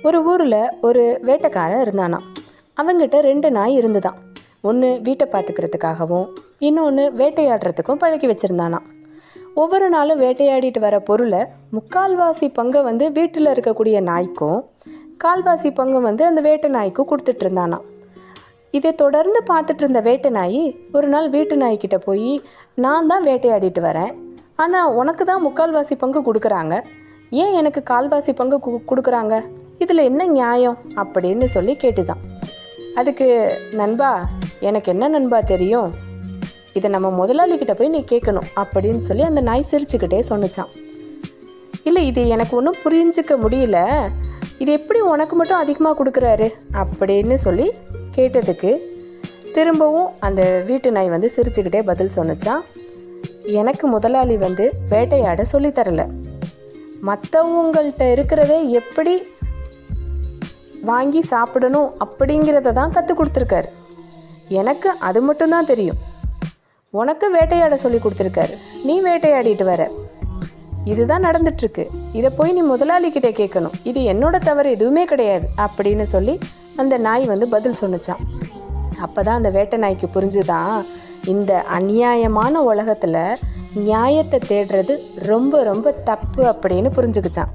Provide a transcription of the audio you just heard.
ஒரு ஊரில் ஒரு வேட்டைக்காரன் இருந்தானாம். அவங்கிட்ட 2 நாய் இருந்துதான். ஒன்று வீட்டை பார்த்துக்கிறதுக்காகவும் இன்னொன்று வேட்டையாடுறதுக்கும் பழக்கி வச்சுருந்தானாம். ஒவ்வொரு நாளும் வேட்டையாடிட்டு வர பொருளை 3/4 பங்கை வீட்டில் இருக்கக்கூடிய நாய்க்கும் 1/4 பங்கு அந்த வேட்டை நாய்க்கும் கொடுத்துட்டு இருந்தானாம். இதை தொடர்ந்து பார்த்துட்டு இருந்த வேட்டை நாய் ஒரு நாள் வீட்டு நாய்கிட்ட போய், நான் தான் வேட்டையாடிட்டு வரேன், ஆனால் உனக்கு தான் 3/4 பங்கு கொடுக்குறாங்க, ஏன் எனக்கு 1/4 பங்கு கொடுக்குறாங்க, இதில் என்ன நியாயம் அப்படின்னு சொல்லி கேட்டுதான். அதுக்கு, நண்பா எனக்கு என்ன நண்பா தெரியும், இதை நம்ம முதலாளிகிட்ட போய் நீ கேட்கணும் அப்படின்னு சொல்லி அந்த நாய் சிரிச்சுக்கிட்டே சொன்னிச்சான். இல்லை, இது எனக்கு ஒன்றும் புரிஞ்சிக்க முடியல, இது எப்படி உனக்கு மட்டும் அதிகமாக கொடுக்குறாரு அப்படின்னு சொல்லி கேட்டதுக்கு திரும்பவும் அந்த வீட்டு நாய் சிரிச்சுக்கிட்டே பதில் சொன்னிச்சான். எனக்கு முதலாளி வேட்டையாட சொல்லித்தரல, மற்றவங்கள்ட்ட இருக்கிறத எப்படி வாங்கி சாப்பிடணும் அப்படிங்கிறத தான் கற்றுக் கொடுத்துருக்காரு. எனக்கு அது மட்டும்தான் தெரியும். உனக்கு வேட்டையாட சொல்லி கொடுத்துருக்காரு, நீ வேட்டையாடிட்டு வர, இதுதான் நடந்துட்டுருக்கு, இதை போய் நீ முதலாளிகிட்ட கேட்கணும், இது என்னோட தவறு எதுவுமே கிடையாது அப்படின்னு சொல்லி அந்த நாய் பதில் சொன்னிச்சான். அப்போ தான் அந்த வேட்டை நாய்க்கு புரிஞ்சுதான், இந்த அநியாயமான உலகத்தில் நியாயத்தை தேடுறது ரொம்ப ரொம்ப தப்பு அப்படின்னு புரிஞ்சுக்கிச்சான்.